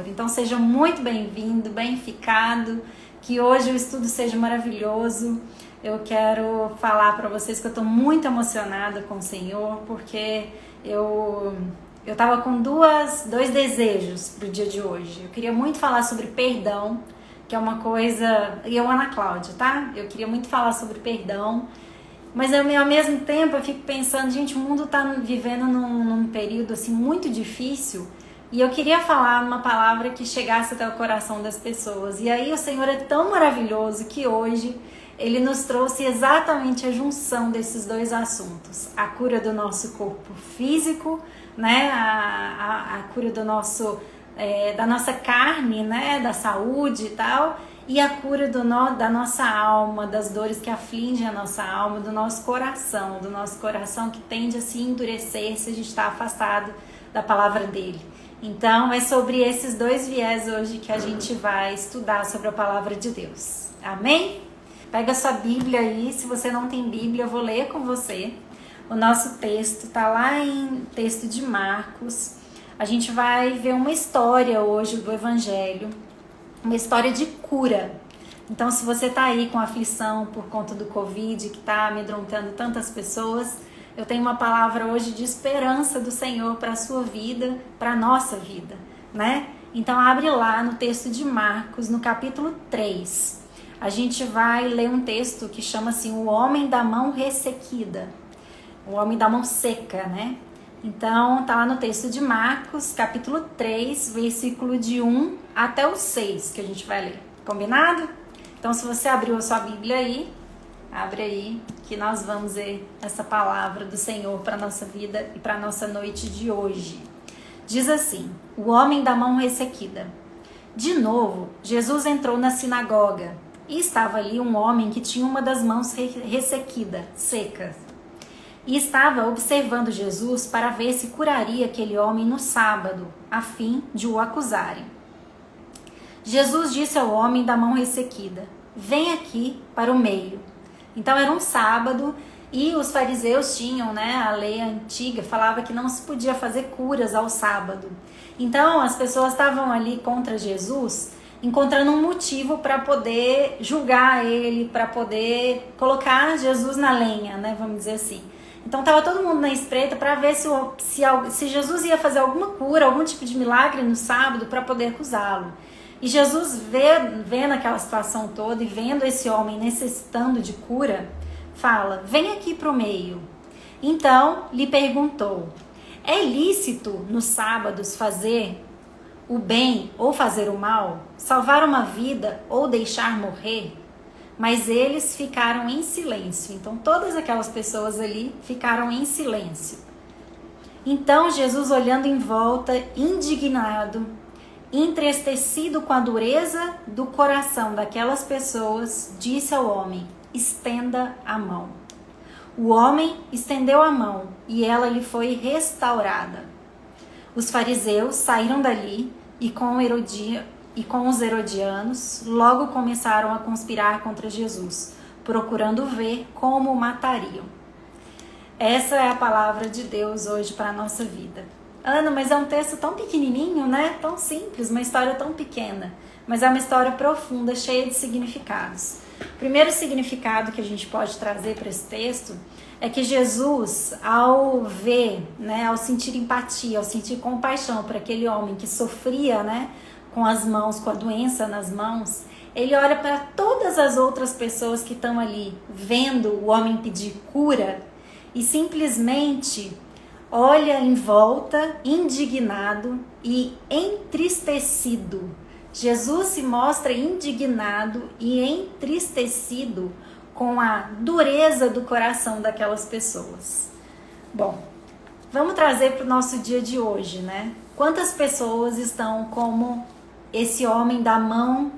Então seja muito bem-vindo, bem-ficado, que hoje o estudo seja maravilhoso. Eu quero falar para vocês que eu estou muito emocionada com o Senhor, porque eu estava com dois desejos para o dia de hoje. Eu queria muito falar sobre perdão, que é uma coisa... E eu, Ana Cláudia, tá? Eu queria muito falar sobre perdão, mas ao mesmo tempo eu fico pensando, gente, o mundo está vivendo num período assim muito difícil. E eu queria falar uma palavra que chegasse até o coração das pessoas. E aí o Senhor é tão maravilhoso que hoje Ele nos trouxe exatamente a junção desses dois assuntos. A cura do nosso corpo físico, né? A cura do nosso, da nossa carne, né? Da saúde e tal. E a cura da nossa alma, das dores que afligem a nossa alma, do nosso coração que tende a se endurecer se a gente está afastado da palavra dele. Então, é sobre esses dois viés hoje que a gente vai estudar sobre a palavra de Deus. Amém? Pega sua Bíblia aí, se você não tem Bíblia, eu vou ler com você. O nosso texto está lá em texto de Marcos. A gente vai ver uma história hoje do Evangelho, uma história de cura. Então, se você está aí com aflição por conta do Covid, que está amedrontando tantas pessoas, eu tenho uma palavra hoje de esperança do Senhor para a sua vida, para a nossa vida, né? Então abre lá no texto de Marcos, no capítulo 3. A gente vai ler um texto que chama assim, o homem da mão ressequida, o homem da mão seca, né? Então tá lá no texto de Marcos, capítulo 3, versículo de 1 até o 6, que a gente vai ler. Combinado? Então se você abriu a sua Bíblia aí, abre aí que nós vamos ver essa palavra do Senhor para a nossa vida e para a nossa noite de hoje. Diz assim, o homem da mão ressequida. De novo, Jesus entrou na sinagoga e estava ali um homem que tinha uma das mãos ressequida, seca. E estava observando Jesus para ver se curaria aquele homem no sábado, a fim de o acusarem. Jesus disse ao homem da mão ressequida, vem aqui para o meio. Então era um sábado e os fariseus tinham, né, a lei antiga, falava que não se podia fazer curas ao sábado. Então as pessoas estavam ali contra Jesus, encontrando um motivo para poder julgar ele, para poder colocar Jesus na lenha, né, vamos dizer assim. Então estava todo mundo na espreita para ver se Jesus ia fazer alguma cura, algum tipo de milagre no sábado para poder acusá-lo. E Jesus vendo aquela situação toda e vendo esse homem necessitando de cura, fala, vem aqui para o meio. Então lhe perguntou, é lícito nos sábados fazer o bem ou fazer o mal, salvar uma vida ou deixar morrer? Mas eles ficaram em silêncio. Então todas aquelas pessoas ali ficaram em silêncio. Então Jesus, olhando em volta, indignado, entristecido com a dureza do coração daquelas pessoas, disse ao homem, estenda a mão. O homem estendeu a mão e ela lhe foi restaurada. Os fariseus saíram dali e com os herodianos logo começaram a conspirar contra Jesus, procurando ver como o matariam. Essa é a palavra de Deus hoje para a nossa vida. Ana, mas é um texto tão pequenininho, né? Tão simples, uma história tão pequena. Mas é uma história profunda, cheia de significados. O primeiro significado que a gente pode trazer para esse texto é que Jesus, ao ver, né, ao sentir empatia, ao sentir compaixão por aquele homem que sofria, né, com as mãos, com a doença nas mãos, ele olha para todas as outras pessoas que estão ali vendo o homem pedir cura e simplesmente olha em volta, indignado e entristecido. Jesus se mostra indignado e entristecido com a dureza do coração daquelas pessoas. Bom, vamos trazer para o nosso dia de hoje, né? Quantas pessoas estão como esse homem da mão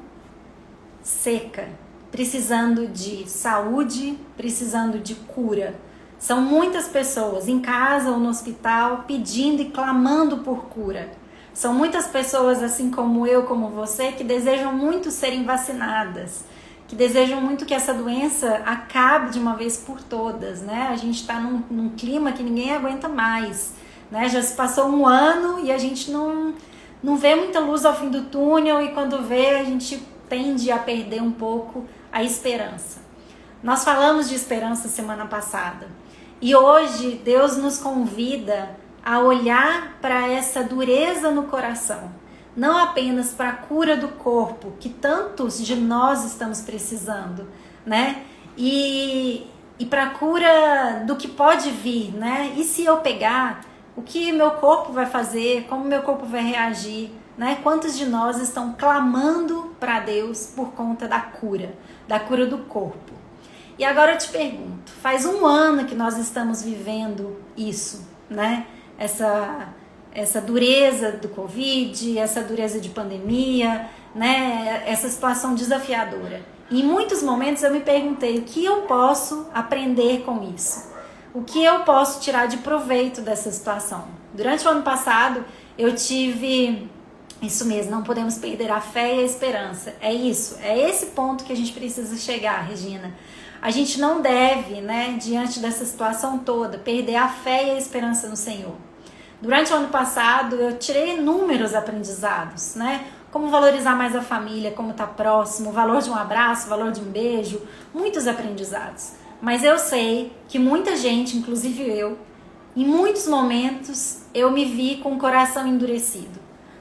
seca, precisando de saúde, precisando de cura? São muitas pessoas em casa ou no hospital pedindo e clamando por cura. São muitas pessoas, assim como eu, como você, que desejam muito serem vacinadas, que desejam muito que essa doença acabe de uma vez por todas, né? A gente está num clima que ninguém aguenta mais, né? Já se passou um ano e a gente não não vê muita luz ao fim do túnel e quando vê a gente tende a perder um pouco a esperança. Nós falamos de esperança semana passada e hoje Deus nos convida a olhar para essa dureza no coração, não apenas para a cura do corpo, que tantos de nós estamos precisando, né? E para a cura do que pode vir, né? E se eu pegar, o que meu corpo vai fazer, como meu corpo vai reagir, né? Quantos de nós estão clamando para Deus por conta da cura do corpo? E agora eu te pergunto, faz 1 ano que nós estamos vivendo isso, né? Essa dureza do Covid, essa dureza de pandemia, né? Essa situação desafiadora. E em muitos momentos eu me perguntei o que eu posso aprender com isso? O que eu posso tirar de proveito dessa situação? Durante o ano passado eu tive isso mesmo, não podemos perder a fé e a esperança. É isso, é esse ponto que a gente precisa chegar, Regina. A gente não deve, né, diante dessa situação toda, perder a fé e a esperança no Senhor. Durante o ano passado, eu tirei inúmeros aprendizados, né? Como valorizar mais a família, como estar próximo, o valor de um abraço, o valor de um beijo, muitos aprendizados. Mas eu sei que muita gente, inclusive eu, em muitos momentos, eu me vi com o coração endurecido,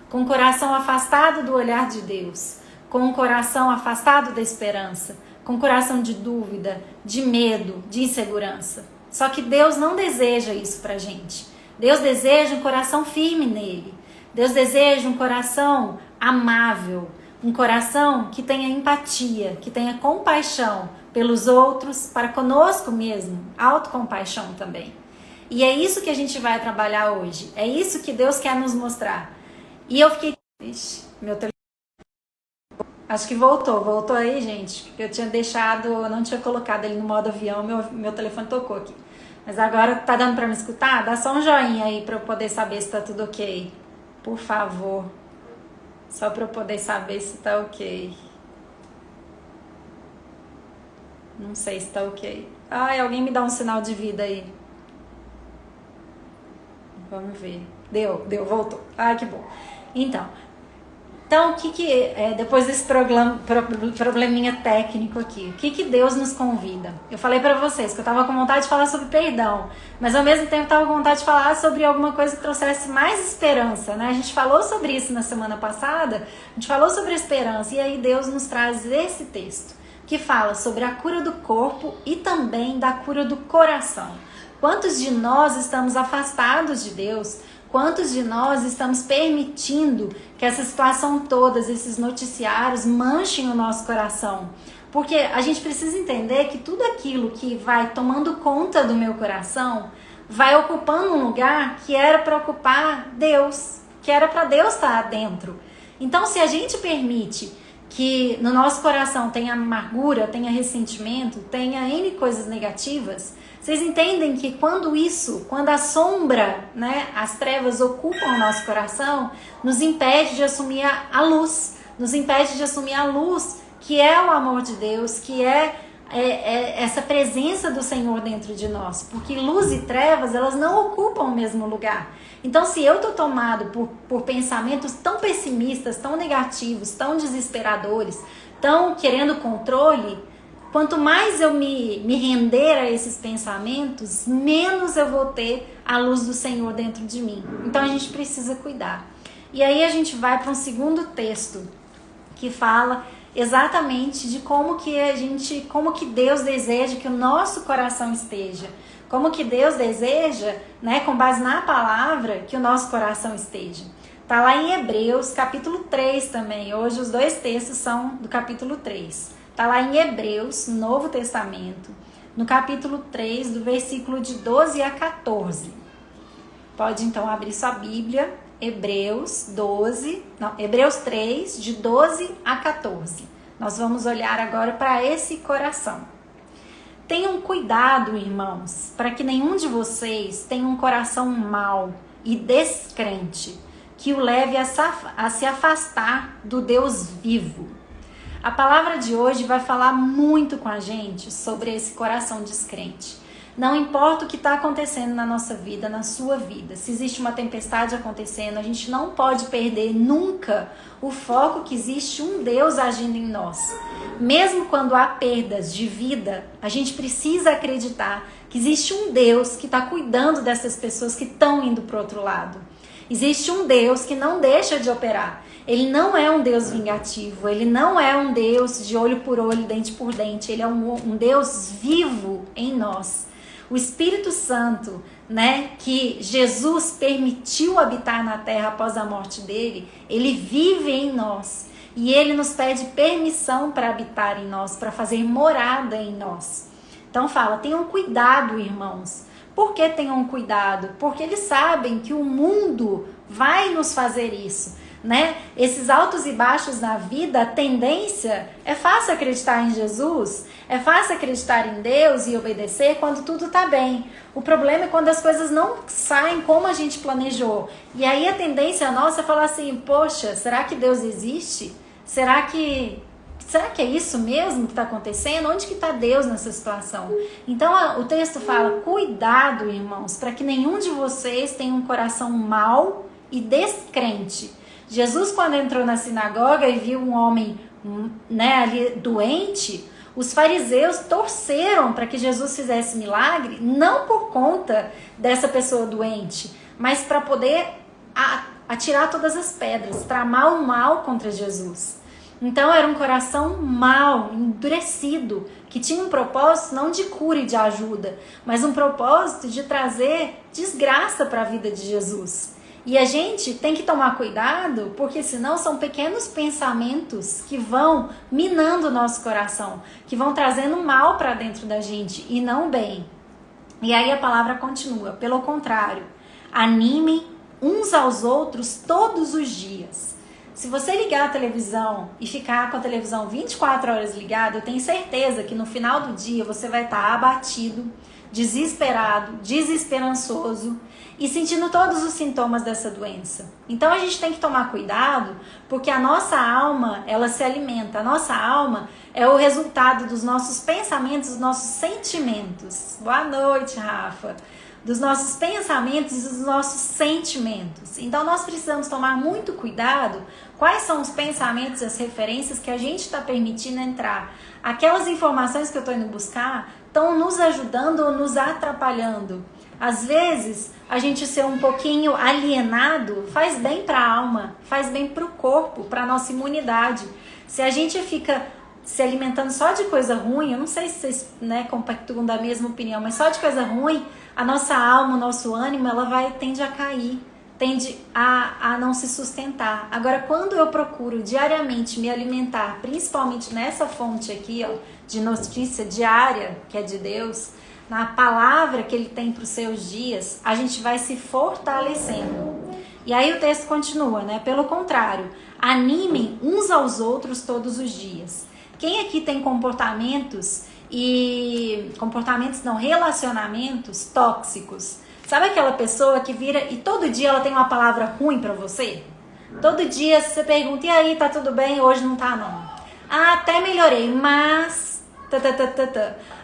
com o coração afastado do olhar de Deus, com o coração afastado da esperança, com o coração de dúvida, de medo, de insegurança. Só que Deus não deseja isso pra gente. Deus deseja um coração firme nele. Deus deseja um coração amável, um coração que tenha empatia, que tenha compaixão pelos outros, para conosco mesmo, autocompaixão também. E é isso que a gente vai trabalhar hoje. É isso que Deus quer nos mostrar. E eu fiquei... Ixi, meu telefone... Acho que voltou aí, gente. Eu tinha deixado, eu não tinha colocado ele no modo avião, meu telefone tocou aqui. Mas agora tá dando pra me escutar? Dá só um joinha aí pra eu poder saber se tá tudo ok. Por favor. Só pra eu poder saber se tá ok. Não sei se tá ok. Ai, alguém me dá um sinal de vida aí. Vamos ver. Deu, voltou. Ai, que bom. Então, o que depois desse probleminha técnico aqui, o que Deus nos convida? Eu falei pra vocês que eu tava com vontade de falar sobre perdão, mas ao mesmo tempo tava com vontade de falar sobre alguma coisa que trouxesse mais esperança, né? A gente falou sobre isso na semana passada, a gente falou sobre a esperança, e aí Deus nos traz esse texto, que fala sobre a cura do corpo e também da cura do coração. Quantos de nós estamos afastados de Deus? Quantos de nós estamos permitindo que essa situação toda, esses noticiários, manchem o nosso coração? Porque a gente precisa entender que tudo aquilo que vai tomando conta do meu coração vai ocupando um lugar que era para ocupar Deus, que era para Deus estar dentro. Então, se a gente permite que no nosso coração tenha amargura, tenha ressentimento, tenha N coisas negativas, vocês entendem que quando a sombra, né, as trevas ocupam o nosso coração, nos impede de assumir a luz, nos impede de assumir a luz que é o amor de Deus, que é essa presença do Senhor dentro de nós, porque luz e trevas, elas não ocupam o mesmo lugar. Então, se eu estou tomado por pensamentos tão pessimistas, tão negativos, tão desesperadores, tão querendo controle, quanto mais eu me render a esses pensamentos, menos eu vou ter a luz do Senhor dentro de mim. Então, a gente precisa cuidar. E aí a gente vai para um segundo texto que fala exatamente de como que Deus deseja que o nosso coração esteja. Como que Deus deseja, né, com base na palavra, que o nosso coração esteja. Tá lá em Hebreus, capítulo 3 também. Hoje os dois textos são do capítulo 3. Tá lá em Hebreus, Novo Testamento, no capítulo 3, do versículo de 12 a 14. Pode então abrir sua Bíblia, Hebreus 3, de 12 a 14. Nós vamos olhar agora para esse coração. Tenham cuidado, irmãos, para que nenhum de vocês tenha um coração mau e descrente, que o leve a se afastar do Deus vivo. A palavra de hoje vai falar muito com a gente sobre esse coração descrente. Não importa o que está acontecendo na nossa vida, na sua vida, se existe uma tempestade acontecendo, a gente não pode perder nunca o foco que existe um Deus agindo em nós. Mesmo quando há perdas de vida, a gente precisa acreditar que existe um Deus que está cuidando dessas pessoas que estão indo para o outro lado. Existe um Deus que não deixa de operar. Ele não é um Deus vingativo, ele não é um Deus de olho por olho, dente por dente. Ele é um Deus vivo em nós. O Espírito Santo, né, que Jesus permitiu habitar na terra após a morte dele, ele vive em nós. E ele nos pede permissão para habitar em nós, para fazer morada em nós. Então fala, tenham cuidado, irmãos. Por que tenham cuidado? Porque eles sabem que o mundo vai nos fazer isso. Né? Esses altos e baixos na vida, a tendência é fácil acreditar em Jesus, é fácil acreditar em Deus e obedecer quando tudo está bem. O problema é quando as coisas não saem como a gente planejou. E aí a tendência nossa é falar assim, poxa, será que Deus existe? Será que é isso mesmo que está acontecendo? Onde que está Deus nessa situação? Então o texto fala, cuidado, irmãos, para que nenhum de vocês tenha um coração mau e descrente. Jesus, quando entrou na sinagoga e viu um homem, né, ali doente, os fariseus torceram para que Jesus fizesse milagre, não por conta dessa pessoa doente, mas para poder atirar todas as pedras, tramar o mal contra Jesus. Então era um coração mau, endurecido, que tinha um propósito não de cura e de ajuda, mas um propósito de trazer desgraça para a vida de Jesus. E a gente tem que tomar cuidado, porque senão são pequenos pensamentos que vão minando o nosso coração, que vão trazendo mal para dentro da gente e não bem. E aí a palavra continua, pelo contrário, animem uns aos outros todos os dias. Se você ligar a televisão e ficar com a televisão 24 horas ligada, eu tenho certeza que no final do dia você vai estar abatido, desesperado, desesperançoso e sentindo todos os sintomas dessa doença. Então a gente tem que tomar cuidado, porque a nossa alma, ela se alimenta. A nossa alma é o resultado dos nossos pensamentos, dos nossos sentimentos. Boa noite, Rafa. Dos nossos pensamentos e dos nossos sentimentos. Então nós precisamos tomar muito cuidado quais são os pensamentos e as referências que a gente está permitindo entrar. Aquelas informações que eu estou indo buscar estão nos ajudando ou nos atrapalhando. Às vezes, a gente ser um pouquinho alienado faz bem para a alma, faz bem para o corpo, para a nossa imunidade. Se a gente fica se alimentando só de coisa ruim, eu não sei se vocês, né, compactuam da mesma opinião, mas só de coisa ruim, a nossa alma, o nosso ânimo, tende a cair, tende a não se sustentar. Agora, quando eu procuro diariamente me alimentar, principalmente nessa fonte aqui, ó, de notícia diária, que é de Deus, na palavra que Ele tem para os seus dias, a gente vai se fortalecendo. E aí o texto continua, né? Pelo contrário, animem uns aos outros todos os dias. Quem aqui tem relacionamentos tóxicos? Sabe aquela pessoa que vira e todo dia ela tem uma palavra ruim pra você? Todo dia você pergunta, e aí, tá tudo bem? Hoje não tá, não. Ah, até melhorei, mas...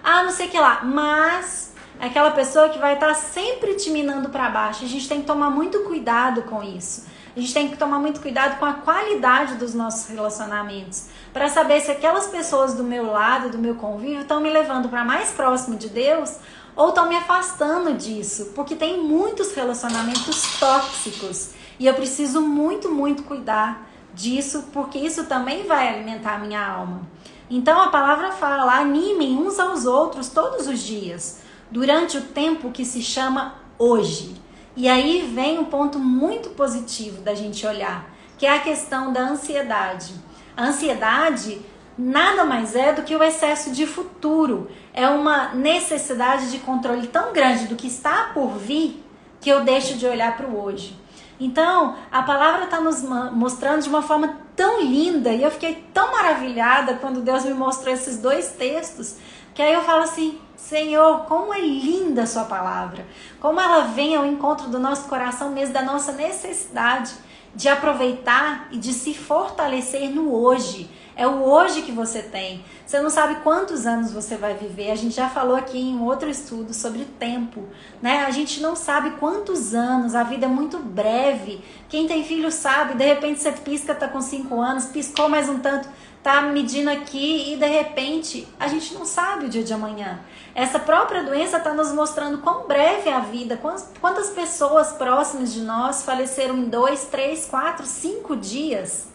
Ah, não sei o que lá, mas... É aquela pessoa que vai estar sempre te minando pra baixo. A gente tem que tomar muito cuidado com isso. A gente tem que tomar muito cuidado com a qualidade dos nossos relacionamentos, para saber se aquelas pessoas do meu lado, do meu convívio, estão me levando para mais próximo de Deus ou estão me afastando disso, porque tem muitos relacionamentos tóxicos e eu preciso muito, muito cuidar disso, porque isso também vai alimentar a minha alma. Então a palavra fala, animem uns aos outros todos os dias, durante o tempo que se chama hoje. E aí vem um ponto muito positivo da gente olhar, que é a questão da ansiedade. A ansiedade nada mais é do que o excesso de futuro. É uma necessidade de controle tão grande do que está por vir que eu deixo de olhar para o hoje. Então, a palavra está nos mostrando de uma forma tão linda, e eu fiquei tão maravilhada quando Deus me mostrou esses dois textos, que aí eu falo assim, Senhor, como é linda a sua palavra, como ela vem ao encontro do nosso coração mesmo, da nossa necessidade de aproveitar e de se fortalecer no hoje. É o hoje que você tem. Você não sabe quantos anos você vai viver. A gente já falou aqui em um outro estudo sobre tempo, né? A gente não sabe quantos anos, a vida é muito breve. Quem tem filho sabe, de repente você pisca, tá com 5 anos, piscou mais um tanto, tá medindo aqui e de repente a gente não sabe o dia de amanhã. Essa própria doença está nos mostrando quão breve é a vida, quantas pessoas próximas de nós faleceram em 2, 3, 4, 5 dias,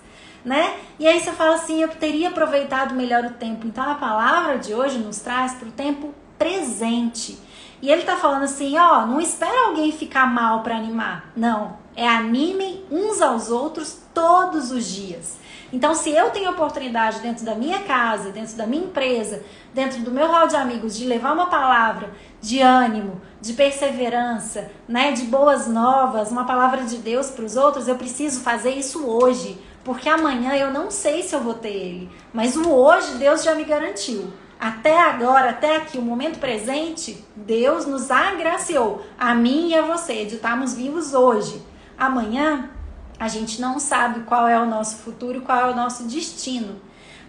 né? E aí você fala assim, eu teria aproveitado melhor o tempo. Então a palavra de hoje nos traz para o tempo presente. E ele tá falando assim, ó, não espera alguém ficar mal para animar. Não, animem uns aos outros todos os dias. Então, se eu tenho oportunidade dentro da minha casa, dentro da minha empresa, dentro do meu hall de amigos, de levar uma palavra de ânimo, de perseverança, né, de boas novas, uma palavra de Deus para os outros, eu preciso fazer isso hoje, porque amanhã eu não sei se eu vou ter ele, mas o hoje Deus já me garantiu. Até agora, até aqui, o momento presente, Deus nos agraciou, a mim e a você, de estarmos vivos hoje. Amanhã, a gente não sabe qual é o nosso futuro, qual é o nosso destino.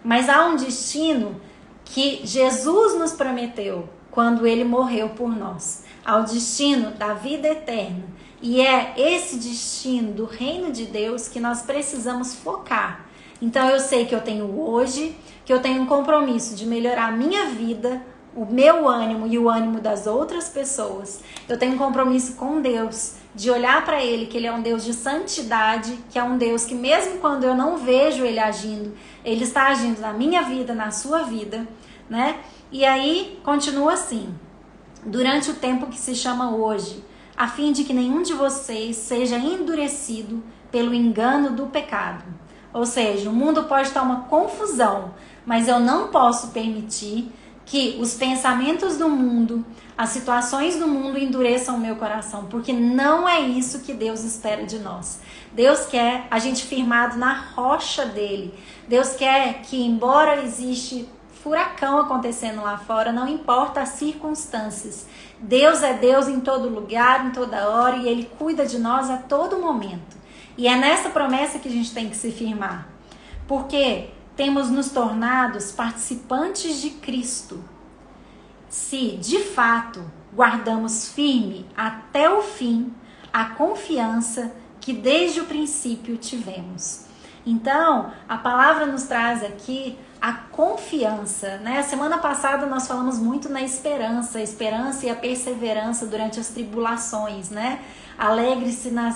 Mas há um destino que Jesus nos prometeu quando ele morreu por nós. Há o destino da vida eterna. E é esse destino do reino de Deus que nós precisamos focar. Então eu sei que eu tenho hoje, que eu tenho um compromisso de melhorar a minha vida, o meu ânimo e o ânimo das outras pessoas. Eu tenho um compromisso com Deus, de olhar para Ele, que Ele é um Deus de santidade, que é um Deus que mesmo quando eu não vejo Ele agindo, Ele está agindo na minha vida, na sua vida, né? E aí, continua assim, durante o tempo que se chama hoje, a fim de que nenhum de vocês seja endurecido pelo engano do pecado. Ou seja, o mundo pode estar uma confusão, mas eu não posso permitir que os pensamentos do mundo, as situações do mundo endureçam o meu coração, porque não é isso que Deus espera de nós. Deus quer a gente firmado na rocha dele. Deus quer que, embora existe furacão acontecendo lá fora, não importa as circunstâncias. Deus é Deus em todo lugar, em toda hora, e Ele cuida de nós a todo momento. E é nessa promessa que a gente tem que se firmar. Porque temos nos tornados participantes de Cristo, se de fato guardamos firme até o fim a confiança que desde o princípio tivemos. Então, a palavra nos traz aqui a confiança, né? A semana passada nós falamos muito na esperança, a esperança e a perseverança durante as tribulações, né? Alegre-se na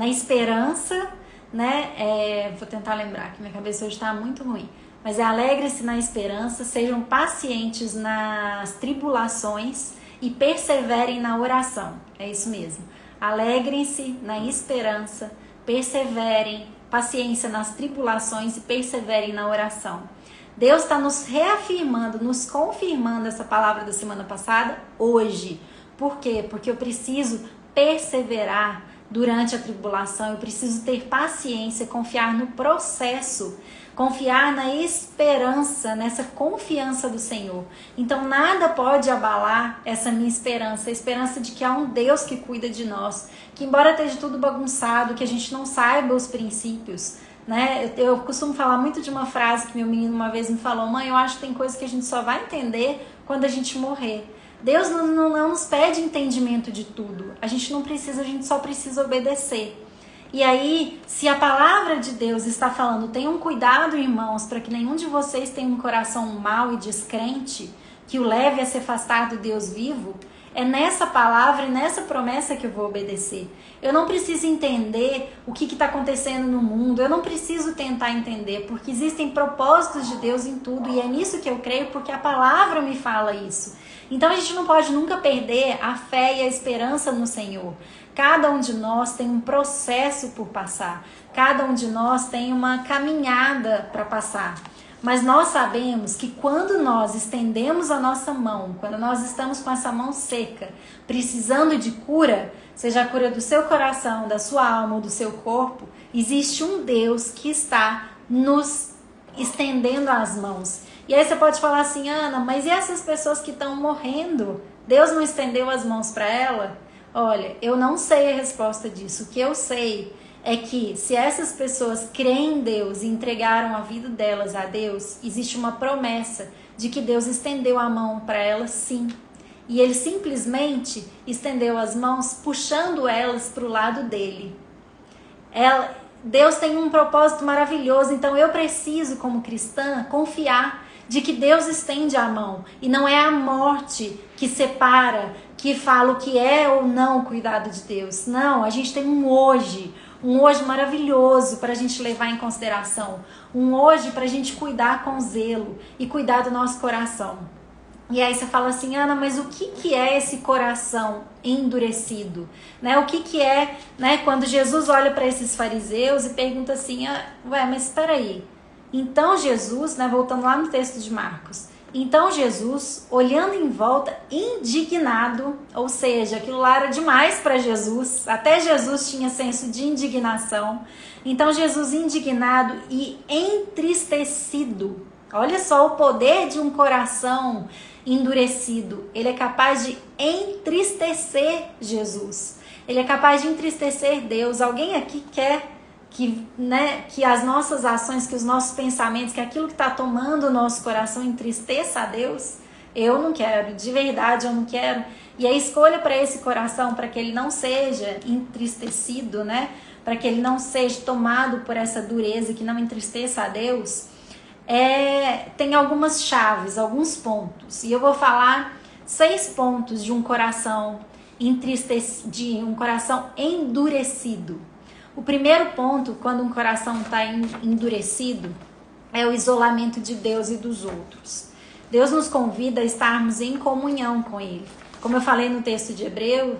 esperança, né? Vou tentar lembrar que minha cabeça hoje está muito ruim. Mas alegre-se na esperança, sejam pacientes nas tribulações e perseverem na oração. É isso mesmo. Alegrem-se na esperança, perseverem, paciência nas tribulações e perseverem na oração. Deus está nos reafirmando, nos confirmando essa palavra da semana passada hoje. Por quê? Porque eu preciso perseverar durante a tribulação, eu preciso ter paciência, confiar no processo, confiar na esperança, nessa confiança do Senhor. Então nada pode abalar essa minha esperança, a esperança de que há um Deus que cuida de nós, que embora esteja tudo bagunçado, que a gente não saiba os princípios, né? Eu costumo falar muito de uma frase que meu menino uma vez me falou: mãe, eu acho que tem coisa que a gente só vai entender quando a gente morrer. Deus não nos pede entendimento de tudo. A gente não precisa, a gente só precisa obedecer. E aí, se a palavra de Deus está falando, tenham cuidado, irmãos, para que nenhum de vocês tenha um coração mau e descrente, que o leve a se afastar do Deus vivo, é nessa palavra e nessa promessa que eu vou obedecer. Eu não preciso entender o que está acontecendo no mundo, eu não preciso tentar entender, porque existem propósitos de Deus em tudo, e é nisso que eu creio, porque a palavra me fala isso. Então a gente não pode nunca perder a fé e a esperança no Senhor. Cada um de nós tem um processo por passar, cada um de nós tem uma caminhada para passar. Mas nós sabemos que quando nós estendemos a nossa mão, quando nós estamos com essa mão seca, precisando de cura, seja a cura do seu coração, da sua alma ou do seu corpo, existe um Deus que está nos estendendo as mãos. E aí você pode falar assim: Ana, mas e essas pessoas que estão morrendo? Deus não estendeu as mãos para ela? Olha, eu não sei a resposta disso. O que eu sei é que se essas pessoas creem em Deus e entregaram a vida delas a Deus, existe uma promessa de que Deus estendeu a mão para elas sim. E Ele simplesmente estendeu as mãos puxando elas para o lado dele. Deus tem um propósito maravilhoso, então eu preciso, como cristã, confiar de que Deus estende a mão. E não é a morte que separa, que fala o que é ou não o cuidado de Deus. Não, a gente tem um hoje maravilhoso para a gente levar em consideração. Um hoje para a gente cuidar com zelo e cuidar do nosso coração. E aí você fala assim, Ana, mas o que é esse coração endurecido? Né? O que é, né, quando Jesus olha para esses fariseus e pergunta assim, mas espera aí. Então Jesus, né, voltando lá no texto de Marcos, então Jesus, olhando em volta, indignado, ou seja, aquilo lá era demais para Jesus, até Jesus tinha senso de indignação. Então Jesus indignado e entristecido. Olha só o poder de um coração endurecido. Ele é capaz de entristecer Jesus. Ele é capaz de entristecer Deus. Alguém aqui quer que as nossas ações, que os nossos pensamentos, que aquilo que está tomando o nosso coração entristeça a Deus? Eu não quero, de verdade eu não quero. E a escolha para esse coração, para que ele não seja entristecido, né? Para que ele não seja tomado por essa dureza, que não entristeça a Deus, tem algumas chaves, alguns pontos. E eu vou falar 6 pontos de um coração entristecido, de um coração endurecido. O primeiro ponto, quando um coração está endurecido, é o isolamento de Deus e dos outros. Deus nos convida a estarmos em comunhão com Ele. Como eu falei no texto de Hebreus,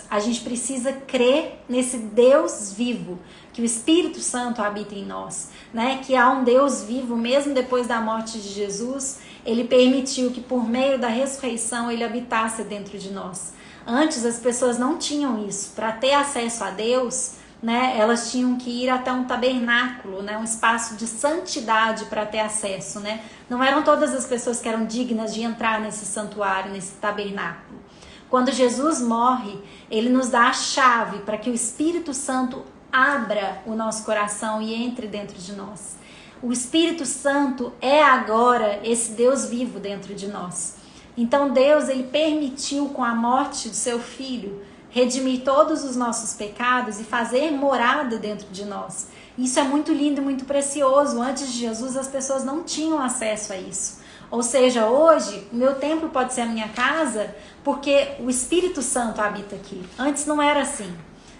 a gente precisa crer nesse Deus vivo, que o Espírito Santo habita em nós, né? Que há um Deus vivo, mesmo depois da morte de Jesus, Ele permitiu que por meio da ressurreição Ele habitasse dentro de nós. Antes as pessoas não tinham isso. Para ter acesso a Deus, né, elas tinham que ir até um tabernáculo, né, um espaço de santidade para ter acesso, né? Não eram todas as pessoas que eram dignas de entrar nesse santuário, nesse tabernáculo. Quando Jesus morre, Ele nos dá a chave para que o Espírito Santo abra o nosso coração e entre dentro de nós. O Espírito Santo é agora esse Deus vivo dentro de nós. Então Deus, Ele permitiu com a morte do seu Filho redimir todos os nossos pecados e fazer morada dentro de nós. Isso é muito lindo e muito precioso. Antes de Jesus, as pessoas não tinham acesso a isso. Ou seja, hoje, o meu templo pode ser a minha casa porque o Espírito Santo habita aqui. Antes não era assim,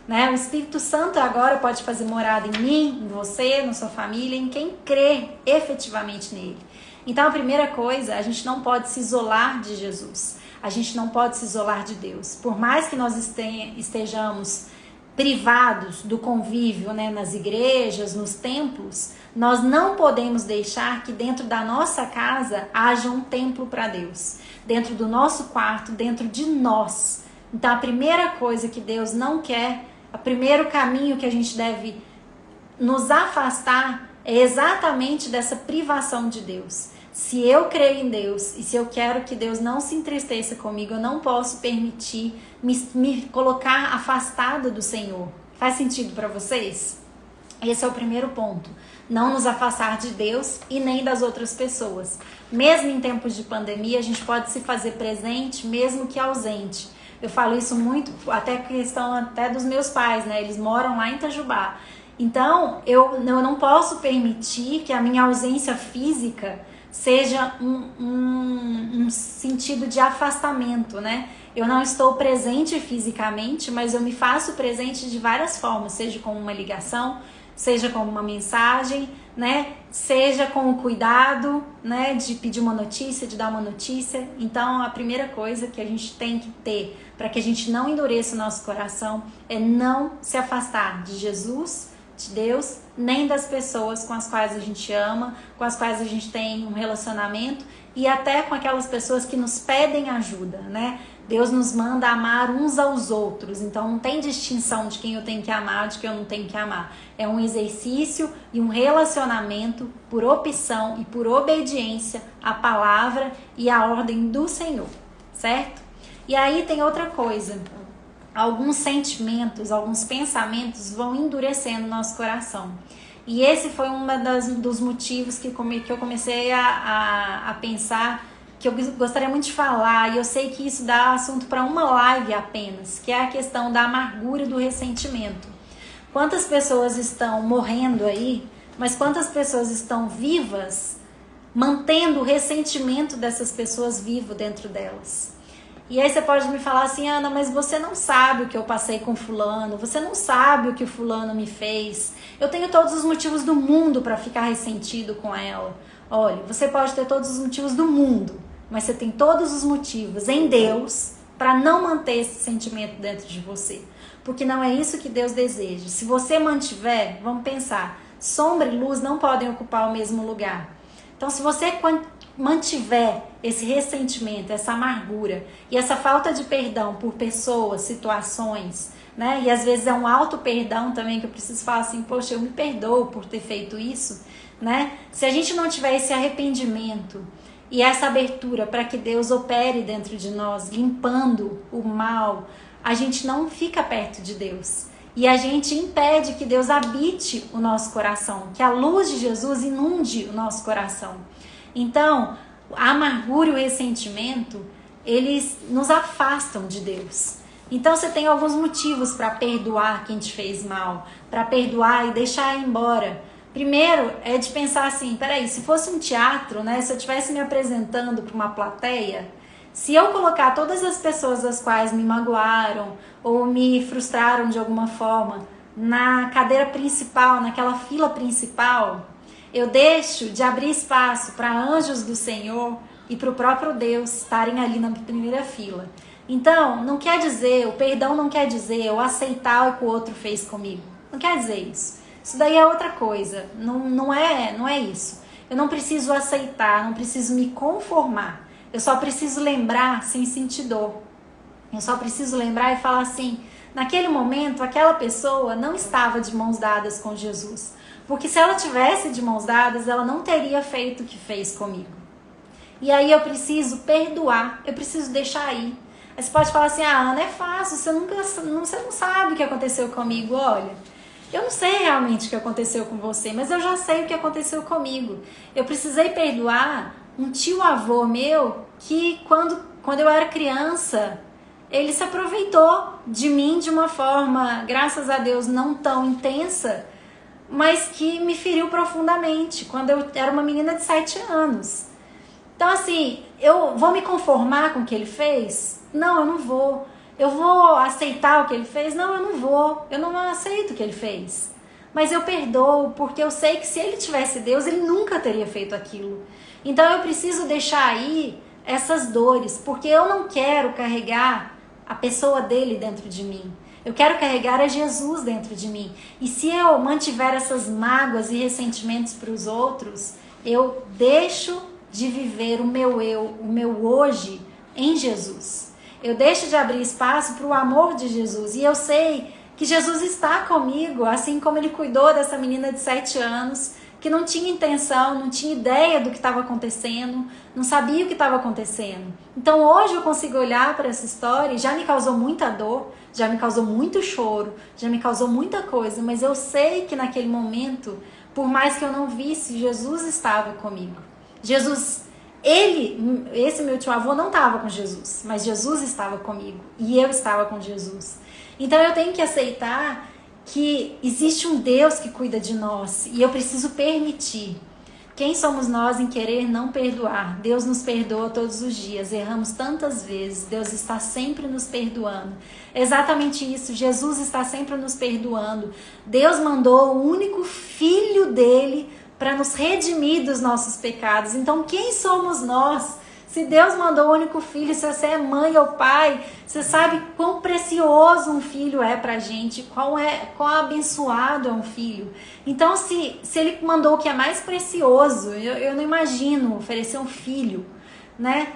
né? O Espírito Santo agora pode fazer morada em mim, em você, na sua família, em quem crê efetivamente nele. Então, a primeira coisa, a gente não pode se isolar de Jesus. A gente não pode se isolar de Deus. Por mais que nós estejamos privados do convívio, né, nas igrejas, nos templos, nós não podemos deixar que dentro da nossa casa haja um templo para Deus. Dentro do nosso quarto, dentro de nós. Então a primeira coisa que Deus não quer, o primeiro caminho que a gente deve nos afastar é exatamente dessa privação de Deus. Se eu creio em Deus e se eu quero que Deus não se entristeça comigo, eu não posso permitir me colocar afastada do Senhor. Faz sentido para vocês? Esse é o primeiro ponto. Não nos afastar de Deus e nem das outras pessoas. Mesmo em tempos de pandemia, a gente pode se fazer presente, mesmo que ausente. Eu falo isso muito, até questão até dos meus pais, né? Eles moram lá em Itajubá. Então, eu não posso permitir que a minha ausência física seja um sentido de afastamento, né? Eu não estou presente fisicamente, mas eu me faço presente de várias formas, seja com uma ligação, seja com uma mensagem, né? Seja com o cuidado, né? De pedir uma notícia, de dar uma notícia. Então, a primeira coisa que a gente tem que ter para que a gente não endureça o nosso coração é não se afastar de Jesus, de Deus, nem das pessoas com as quais a gente ama, com as quais a gente tem um relacionamento e até com aquelas pessoas que nos pedem ajuda, né? Deus nos manda amar uns aos outros, então não tem distinção de quem eu tenho que amar, de quem eu não tenho que amar. É um exercício e um relacionamento por opção e por obediência à palavra e à ordem do Senhor, certo? E aí tem outra coisa. alguns sentimentos, alguns pensamentos vão endurecendo o nosso coração. E esse foi dos motivos que eu comecei a pensar, que eu gostaria muito de falar, e eu sei que isso dá assunto para uma live apenas, que é a questão da amargura e do ressentimento. Quantas pessoas estão morrendo aí, mas quantas pessoas estão vivas, mantendo o ressentimento dessas pessoas vivo dentro delas? E aí você pode me falar assim, Ana, mas você não sabe o que eu passei com fulano, você não sabe o que o fulano me fez. Eu tenho todos os motivos do mundo para ficar ressentido com ela. Olha, você pode ter todos os motivos do mundo, mas você tem todos os motivos em Deus para não manter esse sentimento dentro de você. Porque não é isso que Deus deseja. Se você mantiver, vamos pensar, sombra e luz não podem ocupar o mesmo lugar. Então, se você mantiver esse ressentimento, essa amargura e essa falta de perdão por pessoas, situações, né? E às vezes é um auto perdão também, que eu preciso falar assim, poxa, eu me perdoo por ter feito isso, né? Se a gente não tiver esse arrependimento e essa abertura para que Deus opere dentro de nós, limpando o mal, a gente não fica perto de Deus. E a gente impede que Deus habite o nosso coração, que a luz de Jesus inunde o nosso coração. Então, a amargura e o ressentimento, eles nos afastam de Deus. Então, você tem alguns motivos para perdoar quem te fez mal, para perdoar e deixar ir embora. Primeiro, é de pensar assim, peraí, se fosse um teatro, né, se eu estivesse me apresentando para uma plateia, se eu colocar todas as pessoas as quais me magoaram ou me frustraram de alguma forma na cadeira principal, naquela fila principal, eu deixo de abrir espaço para anjos do Senhor e para o próprio Deus estarem ali na primeira fila. Então, não quer dizer, o perdão não quer dizer eu aceitar o que o outro fez comigo. Não quer dizer isso. Isso daí é outra coisa. Não é isso. Eu não preciso aceitar, não preciso me conformar. Eu só preciso lembrar sem sentir dor. Eu só preciso lembrar e falar assim, naquele momento, aquela pessoa não estava de mãos dadas com Jesus. Porque se ela tivesse de mãos dadas, ela não teria feito o que fez comigo. E aí eu preciso perdoar, eu preciso deixar ir. Aí você pode falar assim, Ana, é fácil, você não sabe o que aconteceu comigo. Olha, eu não sei realmente o que aconteceu com você, mas eu já sei o que aconteceu comigo. Eu precisei perdoar um tio-avô meu que quando eu era criança, ele se aproveitou de mim de uma forma, graças a Deus, não tão intensa, mas que me feriu profundamente, quando eu era uma menina de 7 anos. Então, assim, eu vou me conformar com o que ele fez? Não, eu não vou. Eu vou aceitar o que ele fez? Não, eu não vou. Eu não aceito o que ele fez. Mas eu perdoo, porque eu sei que se ele tivesse Deus, ele nunca teria feito aquilo. Então, eu preciso deixar aí essas dores, porque eu não quero carregar a pessoa dele dentro de mim. Eu quero carregar a Jesus dentro de mim. E se eu mantiver essas mágoas e ressentimentos para os outros, eu deixo de viver o meu eu, o meu hoje em Jesus. Eu deixo de abrir espaço para o amor de Jesus. E eu sei que Jesus está comigo, assim como ele cuidou dessa menina de 7 anos, que não tinha intenção, não tinha ideia do que estava acontecendo, não sabia o que estava acontecendo. Então hoje eu consigo olhar para essa história e já me causou muita dor, já me causou muito choro, já me causou muita coisa, mas eu sei que naquele momento, por mais que eu não visse, Jesus estava comigo. Jesus, esse meu tio-avô não estava com Jesus, mas Jesus estava comigo e eu estava com Jesus. Então eu tenho que aceitar que existe um Deus que cuida de nós e eu preciso permitir. Quem somos nós em querer não perdoar? Deus nos perdoa todos os dias, erramos tantas vezes, Deus está sempre nos perdoando. É exatamente isso, Jesus está sempre nos perdoando. Deus mandou o único filho dele para nos redimir dos nossos pecados. Então quem somos nós? Se Deus mandou o único filho, se você é mãe ou pai, você sabe quão precioso um filho é pra gente, quão abençoado é um filho. Então, se ele mandou o que é mais precioso, eu não imagino oferecer um filho, né?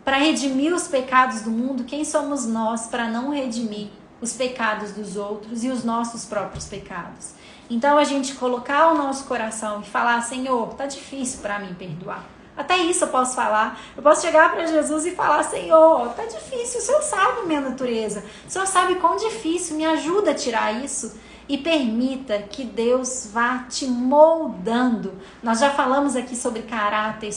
Para redimir os pecados do mundo, quem somos nós para não redimir os pecados dos outros e os nossos próprios pecados? Então, a gente colocar o nosso coração e falar, Senhor, tá difícil para mim perdoar. Até isso eu posso falar. Eu posso chegar para Jesus e falar: Senhor, tá difícil, o Senhor sabe a minha natureza, o Senhor sabe quão difícil, me ajuda a tirar isso. E permita que Deus vá te moldando. Nós já falamos aqui sobre caráter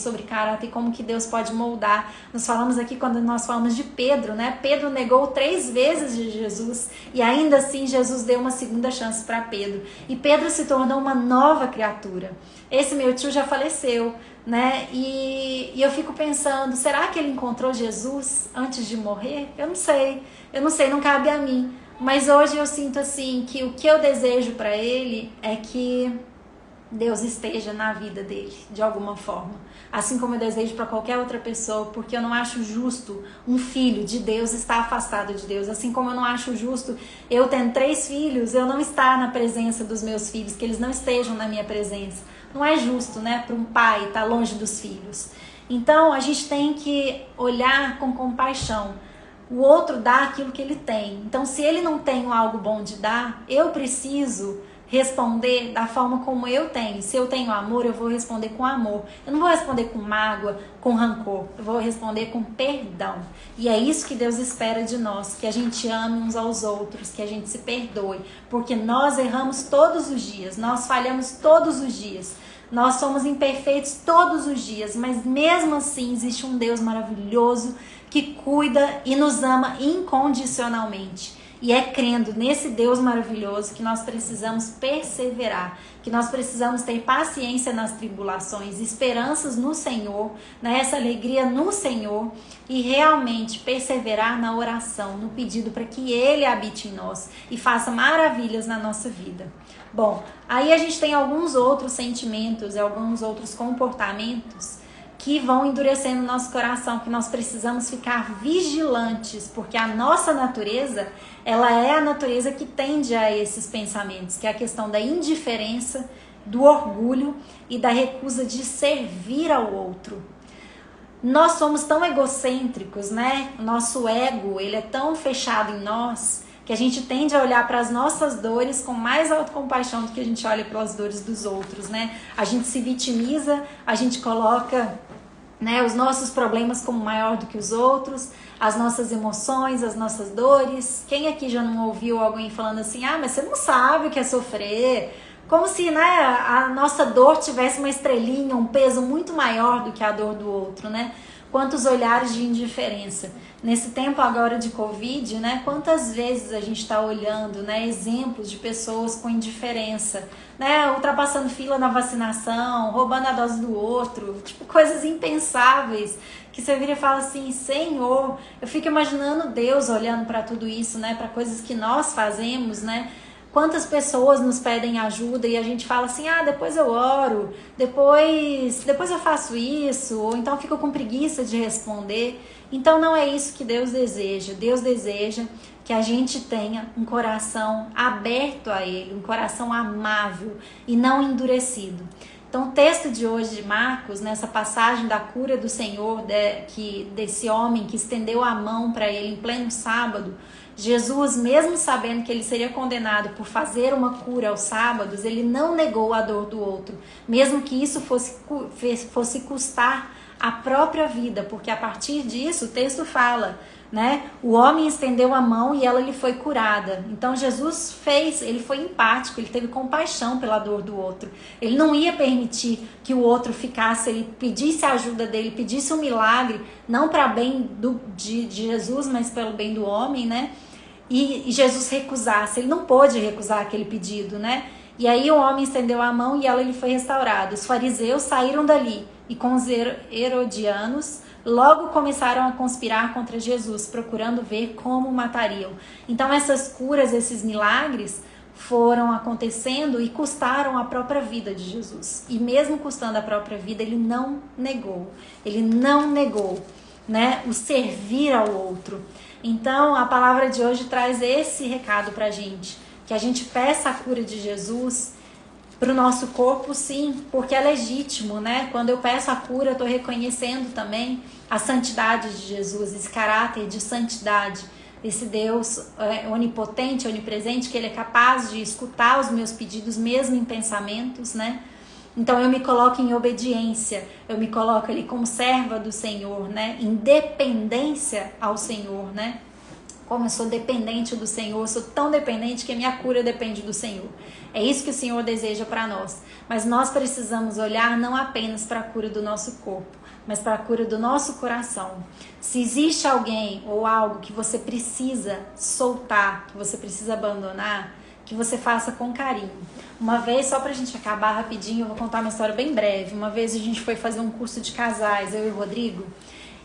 e como que Deus pode moldar. Nós falamos aqui quando nós falamos de Pedro, né? Pedro negou 3 vezes de Jesus e ainda assim Jesus deu uma segunda chance para Pedro. E Pedro se tornou uma nova criatura. Esse meu tio já faleceu, né? E eu fico pensando, será que ele encontrou Jesus antes de morrer? Eu não sei, não cabe a mim. Mas hoje eu sinto assim que o que eu desejo para ele é que Deus esteja na vida dele, de alguma forma. Assim como eu desejo para qualquer outra pessoa, porque eu não acho justo um filho de Deus estar afastado de Deus. Assim como eu não acho justo eu tendo 3 filhos, eu não estar na presença dos meus filhos, que eles não estejam na minha presença. Não é justo, né, para um pai estar longe dos filhos. Então a gente tem que olhar com compaixão. O outro dá aquilo que ele tem. Então, se ele não tem algo bom de dar, eu preciso responder da forma como eu tenho. Se eu tenho amor, eu vou responder com amor. Eu não vou responder com mágoa, com rancor. Eu vou responder com perdão. E é isso que Deus espera de nós, que a gente ame uns aos outros, que a gente se perdoe. Porque nós erramos todos os dias, nós falhamos todos os dias. Nós somos imperfeitos todos os dias, mas mesmo assim existe um Deus maravilhoso que cuida e nos ama incondicionalmente. E é crendo nesse Deus maravilhoso que nós precisamos perseverar, que nós precisamos ter paciência nas tribulações, esperanças no Senhor, né? Essa alegria no Senhor e realmente perseverar na oração, no pedido para que Ele habite em nós e faça maravilhas na nossa vida. Bom, aí a gente tem alguns outros sentimentos e alguns outros comportamentos que vão endurecendo o nosso coração, que nós precisamos ficar vigilantes, porque a nossa natureza, ela é a natureza que tende a esses pensamentos, que é a questão da indiferença, do orgulho e da recusa de servir ao outro. Nós somos tão egocêntricos, né? Nosso ego, ele é tão fechado em nós, que a gente tende a olhar para as nossas dores com mais autocompaixão do que a gente olha pelas dores dos outros, né? A gente se vitimiza, a gente coloca, né, os nossos problemas como maior do que os outros, as nossas emoções, as nossas dores. Quem aqui já não ouviu alguém falando assim: ah, mas você não sabe o que é sofrer? Como se, né, a nossa dor tivesse uma estrelinha, um peso muito maior do que a dor do outro, né? Quantos olhares de indiferença. Nesse tempo agora de Covid, né, quantas vezes a gente está olhando, né, exemplos de pessoas com indiferença, né, ultrapassando fila na vacinação, roubando a dose do outro, tipo coisas impensáveis, que você vira e fala assim: Senhor, eu fico imaginando Deus olhando para tudo isso, né, para coisas que nós fazemos, né. Quantas pessoas nos pedem ajuda e a gente fala assim: ah, depois eu oro, depois eu faço isso, ou então fico com preguiça de responder. Então não é isso que Deus deseja. Deus deseja que a gente tenha um coração aberto a Ele, um coração amável e não endurecido. Então o texto de hoje de Marcos, nessa passagem da cura do Senhor, desse homem que estendeu a mão para ele em pleno sábado, Jesus, mesmo sabendo que ele seria condenado por fazer uma cura aos sábados, ele não negou a dor do outro, mesmo que isso fosse custar a própria vida, porque a partir disso o texto fala, né? O homem estendeu a mão e ela lhe foi curada. Então Jesus ele foi empático, ele teve compaixão pela dor do outro. Ele não ia permitir que o outro ficasse, ele pedisse a ajuda dele, pedisse um milagre, não para bem de Jesus, mas pelo bem do homem, né? E Jesus recusasse, ele não pôde recusar aquele pedido, né? E aí o homem estendeu a mão e ela lhe foi restaurada. Os fariseus saíram dali e com os herodianos logo começaram a conspirar contra Jesus, procurando ver como o matariam. Então essas curas, esses milagres foram acontecendo e custaram a própria vida de Jesus. E mesmo custando a própria vida, ele não negou, né, o servir ao outro. Então a palavra de hoje traz esse recado pra gente, que a gente peça a cura de Jesus para o nosso corpo, sim, porque é legítimo, né? Quando eu peço a cura, eu estou reconhecendo também a santidade de Jesus, esse caráter de santidade, esse Deus onipotente, onipresente, que Ele é capaz de escutar os meus pedidos, mesmo em pensamentos, né? Então eu me coloco em obediência, eu me coloco ali como serva do Senhor, né? Em dependência ao Senhor, né? Como eu sou dependente do Senhor, sou tão dependente que a minha cura depende do Senhor. É isso que o Senhor deseja para nós. Mas nós precisamos olhar não apenas para a cura do nosso corpo, mas para a cura do nosso coração. Se existe alguém ou algo que você precisa soltar, que você precisa abandonar, que você faça com carinho. Uma vez, só pra gente acabar rapidinho, eu vou contar uma história bem breve. Uma vez a gente foi fazer um curso de casais, eu e o Rodrigo,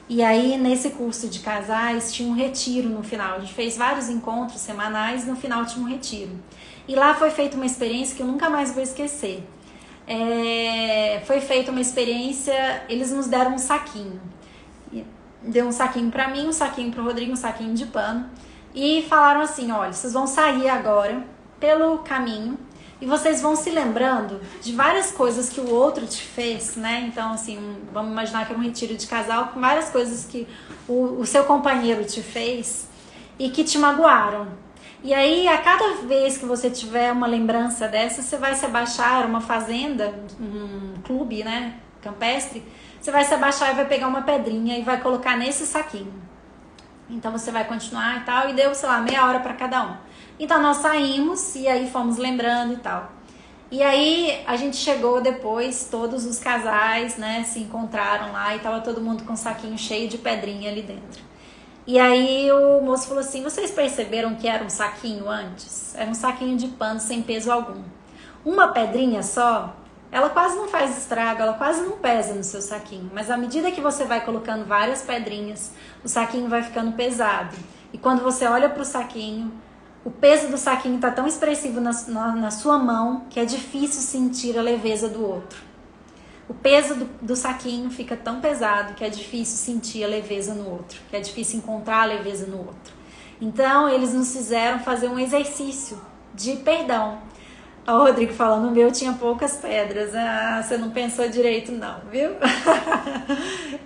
e aí nesse curso de casais tinha um retiro no final. A gente fez vários encontros semanais, no final tinha um retiro. E lá foi feita uma experiência que eu nunca mais vou esquecer. Foi feita uma experiência, eles nos deram um saquinho. Deu um saquinho pra mim, um saquinho pro Rodrigo, um saquinho de pano. E falaram assim, olha, vocês vão sair agora pelo caminho e vocês vão se lembrando de várias coisas que o outro te fez, né? Então, assim, vamos imaginar que é um retiro de casal com várias coisas que o seu companheiro te fez e que te magoaram. E aí, a cada vez que você tiver uma lembrança dessa, você vai se abaixar, uma fazenda, um clube, né, campestre, você vai se abaixar e vai pegar uma pedrinha e vai colocar nesse saquinho. Então, você vai continuar e tal, e deu, sei lá, meia hora para cada um. Então nós saímos e aí fomos lembrando e tal. E aí a gente chegou depois, todos os casais, né, se encontraram lá e tava todo mundo com um saquinho cheio de pedrinha ali dentro. E aí o moço falou assim, vocês perceberam que era um saquinho antes? Era um saquinho de pano sem peso algum. Uma pedrinha só, ela quase não faz estrago, ela quase não pesa no seu saquinho. Mas à medida que você vai colocando várias pedrinhas, o saquinho vai ficando pesado. E quando você olha pro saquinho, o peso do saquinho está tão expressivo na sua mão que é difícil sentir a leveza do outro. O peso do saquinho fica tão pesado que é difícil sentir a leveza no outro, que é difícil encontrar a leveza no outro. Então, eles nos fizeram fazer um exercício de perdão. O Rodrigo falando, o meu tinha poucas pedras. Ah, você não pensou direito não, viu?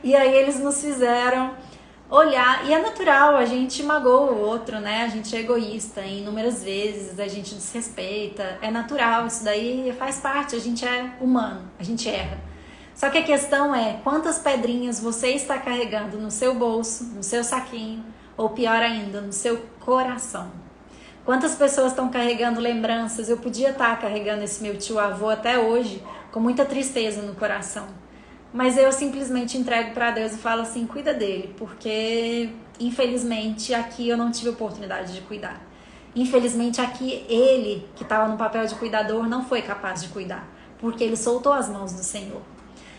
E aí eles nos fizeram olhar, e é natural, a gente magoa o outro, né? A gente é egoísta inúmeras vezes, a gente desrespeita, é natural, isso daí faz parte, a gente é humano, a gente erra. Só que a questão é, quantas pedrinhas você está carregando no seu bolso, no seu saquinho, ou pior ainda, no seu coração? Quantas pessoas estão carregando lembranças? Eu podia estar carregando esse meu tio-avô até hoje, com muita tristeza no coração. Mas eu simplesmente entrego para Deus e falo assim, cuida dele, porque infelizmente aqui eu não tive oportunidade de cuidar. Infelizmente aqui ele, que estava no papel de cuidador, não foi capaz de cuidar, porque ele soltou as mãos do Senhor.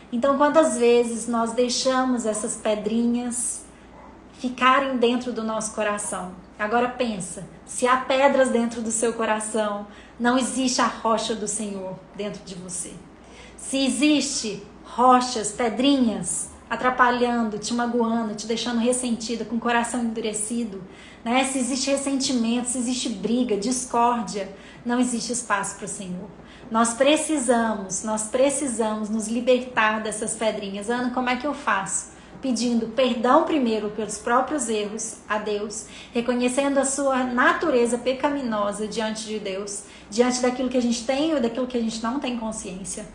Então quantas vezes nós deixamos essas pedrinhas ficarem dentro do nosso coração? Agora pensa, se há pedras dentro do seu coração, não existe a rocha do Senhor dentro de você. Se existe rochas, pedrinhas, atrapalhando, te magoando, te deixando ressentida, com o coração endurecido, né? Se existe ressentimento, se existe briga, discórdia, não existe espaço para o Senhor. Nós precisamos nos libertar dessas pedrinhas. Ana, como é que eu faço? Pedindo perdão primeiro pelos próprios erros a Deus, reconhecendo a sua natureza pecaminosa diante de Deus, diante daquilo que a gente tem ou daquilo que a gente não tem consciência.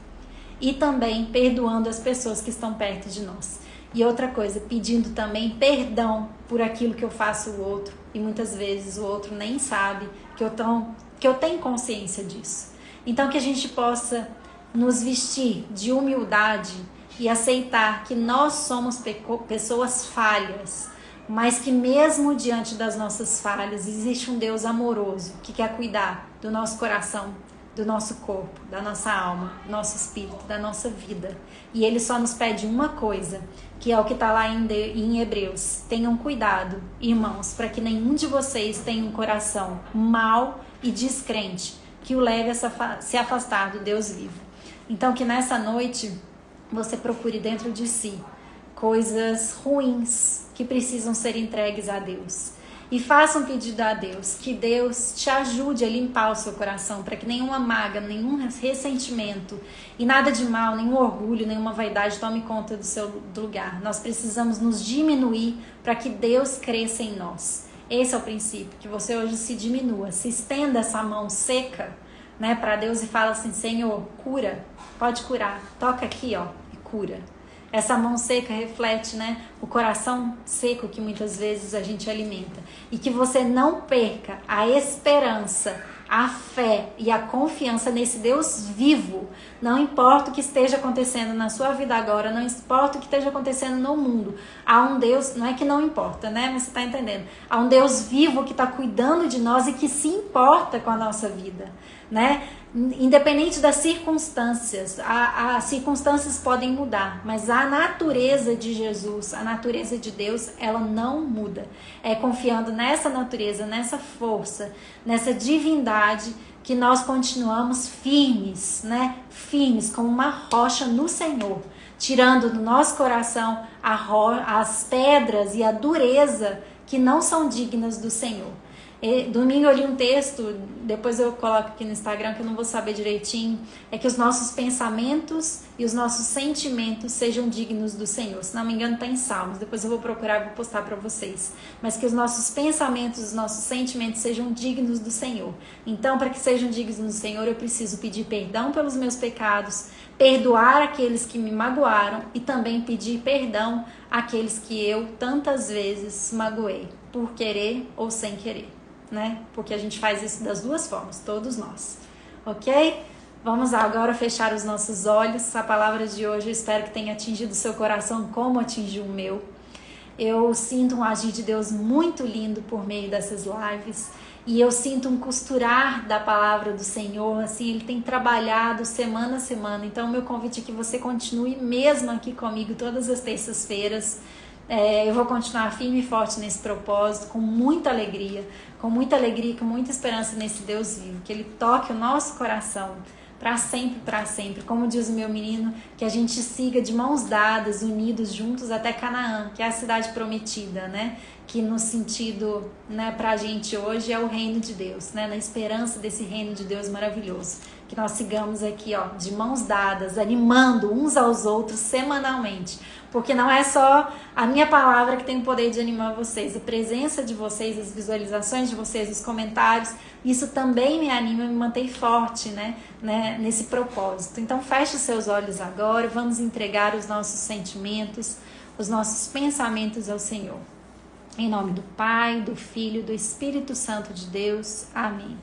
E também perdoando as pessoas que estão perto de nós. E outra coisa, pedindo também perdão por aquilo que eu faço ao outro. E muitas vezes o outro nem sabe que eu tenho consciência disso. Então que a gente possa nos vestir de humildade e aceitar que nós somos pessoas falhas, mas que mesmo diante das nossas falhas existe um Deus amoroso que quer cuidar do nosso coração, do nosso corpo, da nossa alma, do nosso espírito, da nossa vida. E Ele só nos pede uma coisa, que é o que está lá em Hebreus. Tenham cuidado, irmãos, para que nenhum de vocês tenha um coração mau e descrente, que o leve a se afastar do Deus vivo. Então que nessa noite você procure dentro de si coisas ruins que precisam ser entregues a Deus. E faça um pedido a Deus, que Deus te ajude a limpar o seu coração, para que nenhuma mágoa, nenhum ressentimento e nada de mal, nenhum orgulho, nenhuma vaidade tome conta do lugar. Nós precisamos nos diminuir para que Deus cresça em nós. Esse é o princípio, que você hoje se diminua, se estenda essa mão seca né, para Deus e fala assim: Senhor, cura, pode curar, toca aqui, ó, e cura. Essa mão seca reflete, né, o coração seco que muitas vezes a gente alimenta. E que você não perca a esperança, a fé e a confiança nesse Deus vivo. Não importa o que esteja acontecendo na sua vida agora, não importa o que esteja acontecendo no mundo. Há um Deus, não é que não importa, né? Mas você está entendendo. Há um Deus vivo que está cuidando de nós e que se importa com a nossa vida, né? Independente das circunstâncias, as circunstâncias podem mudar, mas a natureza de Jesus, a natureza de Deus, ela não muda. É confiando nessa natureza, nessa força, nessa divindade que nós continuamos firmes, né? Firmes como uma rocha no Senhor, tirando do nosso coração as pedras e a dureza que não são dignas do Senhor. Domingo eu li um texto, depois eu coloco aqui no Instagram que eu não vou saber direitinho, é que os nossos pensamentos e os nossos sentimentos sejam dignos do Senhor. Se não me engano está em Salmos, depois eu vou procurar e vou postar para vocês. Mas que os nossos pensamentos, os nossos sentimentos sejam dignos do Senhor. Então, para que sejam dignos do Senhor, eu preciso pedir perdão pelos meus pecados, perdoar aqueles que me magoaram e também pedir perdão àqueles que eu tantas vezes magoei, por querer ou sem querer. Né? Porque a gente faz isso das duas formas, todos nós, ok? Vamos agora fechar os nossos olhos. A palavra de hoje eu espero que tenha atingido o seu coração como atingiu o meu. Eu sinto um agir de Deus muito lindo por meio dessas lives e eu sinto um costurar da palavra do Senhor, assim, Ele tem trabalhado semana a semana. Então, meu convite é que você continue mesmo aqui comigo todas as terças-feiras. Eu vou continuar firme e forte nesse propósito, com muita alegria, com muita esperança nesse Deus vivo, que Ele toque o nosso coração para sempre, como diz o meu menino, que a gente siga de mãos dadas, unidos, juntos até Canaã, que é a cidade prometida, né? Que no sentido, né, pra gente hoje é o reino de Deus, né? Na esperança desse reino de Deus maravilhoso, que nós sigamos aqui, ó, de mãos dadas, animando uns aos outros semanalmente, porque não é só a minha palavra que tem o poder de animar vocês, a presença de vocês, as visualizações de vocês, os comentários, isso também me anima e me mantém forte, né, nesse propósito. Então feche os seus olhos agora, vamos entregar os nossos sentimentos, os nossos pensamentos ao Senhor. Em nome do Pai, do Filho e do Espírito Santo de Deus. Amém.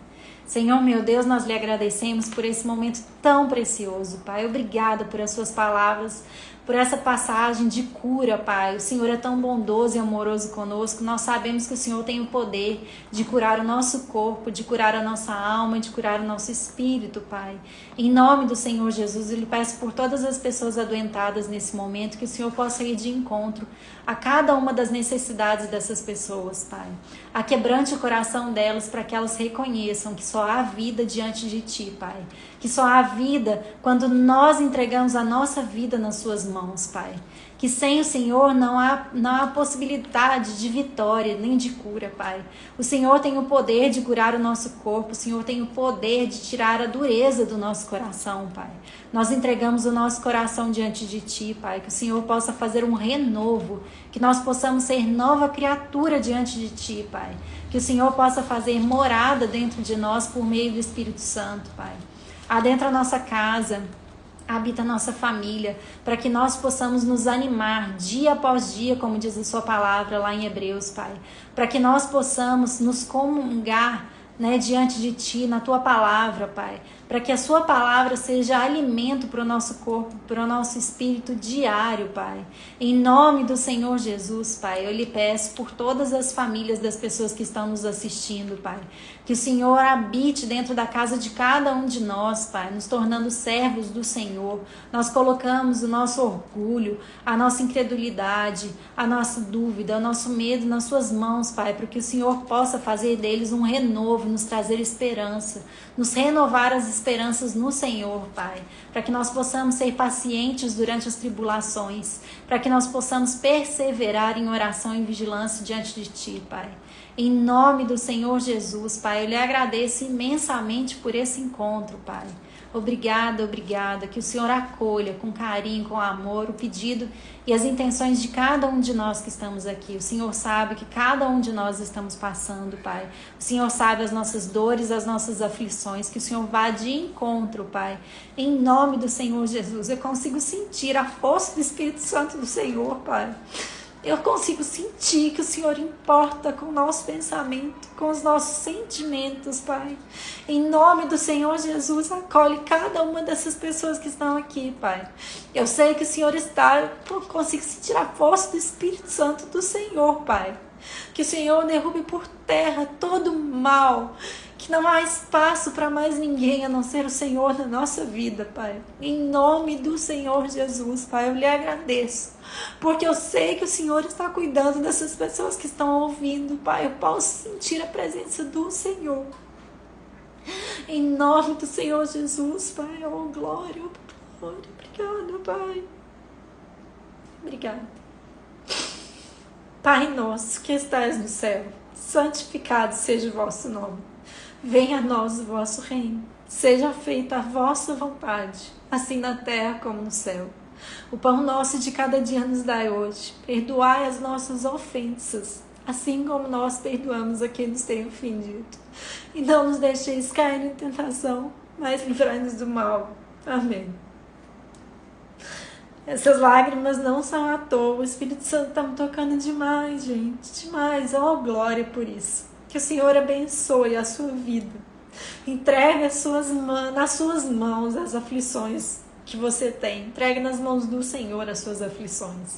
Senhor, meu Deus, nós lhe agradecemos por esse momento tão precioso, Pai. Obrigada por as suas palavras, por essa passagem de cura, Pai. O Senhor é tão bondoso e amoroso conosco. Nós sabemos que o Senhor tem o poder de curar o nosso corpo, de curar a nossa alma, de curar o nosso espírito, Pai. Em nome do Senhor Jesus, eu lhe peço por todas as pessoas adoentadas nesse momento, que o Senhor possa ir de encontro a cada uma das necessidades dessas pessoas, Pai. Aquebrante o coração delas para que elas reconheçam que só há vida diante de Ti, Pai. Que só há vida quando nós entregamos a nossa vida nas Suas mãos, Pai. Que sem o Senhor não há possibilidade de vitória nem de cura, Pai. O Senhor tem o poder de curar o nosso corpo, o Senhor tem o poder de tirar a dureza do nosso coração, Pai. Nós entregamos o nosso coração diante de Ti, Pai, que o Senhor possa fazer um renovo, que nós possamos ser nova criatura diante de Ti, Pai. Que o Senhor possa fazer morada dentro de nós por meio do Espírito Santo, Pai. Adentra a nossa casa, habita a nossa família, para que nós possamos nos animar dia após dia, como diz a Sua palavra lá em Hebreus, Pai. Para que nós possamos nos comungar, né, diante de Ti, na Tua palavra, Pai. Para que a Sua palavra seja alimento para o nosso corpo, para o nosso espírito diário, Pai. Em nome do Senhor Jesus, Pai, eu lhe peço por todas as famílias das pessoas que estão nos assistindo, Pai. Que o Senhor habite dentro da casa de cada um de nós, Pai, nos tornando servos do Senhor. Nós colocamos o nosso orgulho, a nossa incredulidade, a nossa dúvida, o nosso medo nas Suas mãos, Pai, para que o Senhor possa fazer deles um renovo, nos trazer esperança, nos renovar as esperanças no Senhor, Pai, para que nós possamos ser pacientes durante as tribulações, para que nós possamos perseverar em oração e vigilância diante de Ti, Pai. Em nome do Senhor Jesus, Pai, eu lhe agradeço imensamente por esse encontro, Pai. Obrigada, obrigada, que o Senhor acolha com carinho, com amor, o pedido e as intenções de cada um de nós que estamos aqui. O Senhor sabe que cada um de nós estamos passando, Pai. O Senhor sabe as nossas dores, as nossas aflições, que o Senhor vá de encontro, Pai. Em nome do Senhor Jesus, eu consigo sentir a força do Espírito Santo do Senhor, Pai. Eu consigo sentir que o Senhor importa com o nosso pensamento, com os nossos sentimentos, Pai. Em nome do Senhor Jesus, acolhe cada uma dessas pessoas que estão aqui, Pai. Eu sei que o Senhor está, eu consigo sentir a força do Espírito Santo do Senhor, Pai. Que o Senhor derrube por terra todo o mal, que não há espaço para mais ninguém a não ser o Senhor na nossa vida, Pai. Em nome do Senhor Jesus, Pai, eu lhe agradeço. Porque eu sei que o Senhor está cuidando dessas pessoas que estão ouvindo, Pai. Eu posso sentir a presença do Senhor. Em nome do Senhor Jesus, Pai. Oh, glória, oh, glória. Obrigada, Pai. Obrigada. Pai nosso que estás no céu, santificado seja o vosso nome. Venha a nós o vosso reino. Seja feita a vossa vontade, assim na terra como no céu. O pão nosso de cada dia nos dai hoje. Perdoai as nossas ofensas, assim como nós perdoamos a quem nos tem ofendido. E não nos deixeis cair em tentação, mas livrai-nos do mal. Amém. Essas lágrimas não são à toa. O Espírito Santo está me tocando demais, gente. Demais. Oh, glória por isso. Que o Senhor abençoe a sua vida. Entregue nas suas mãos as aflições que você tem. Entregue nas mãos do Senhor as suas aflições.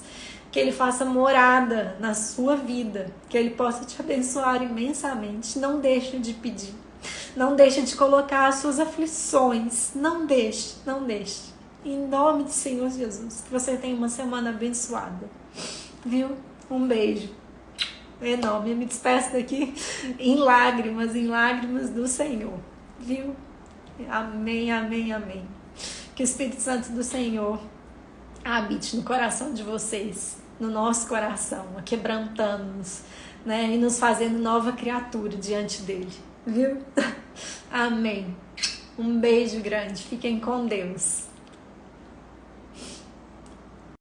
Que Ele faça morada na sua vida. Que Ele possa te abençoar imensamente. Não deixe de pedir. Não deixe de colocar as suas aflições. Não deixe, não deixe. Em nome do Senhor Jesus. Que você tenha uma semana abençoada. Viu? Um beijo enorme. Eu me despeço daqui em lágrimas do Senhor. Viu? Amém, amém, amém. Que o Espírito Santo do Senhor habite no coração de vocês, no nosso coração, quebrantando-nos, né? E nos fazendo nova criatura diante dele. Viu? Amém. Um beijo grande. Fiquem com Deus.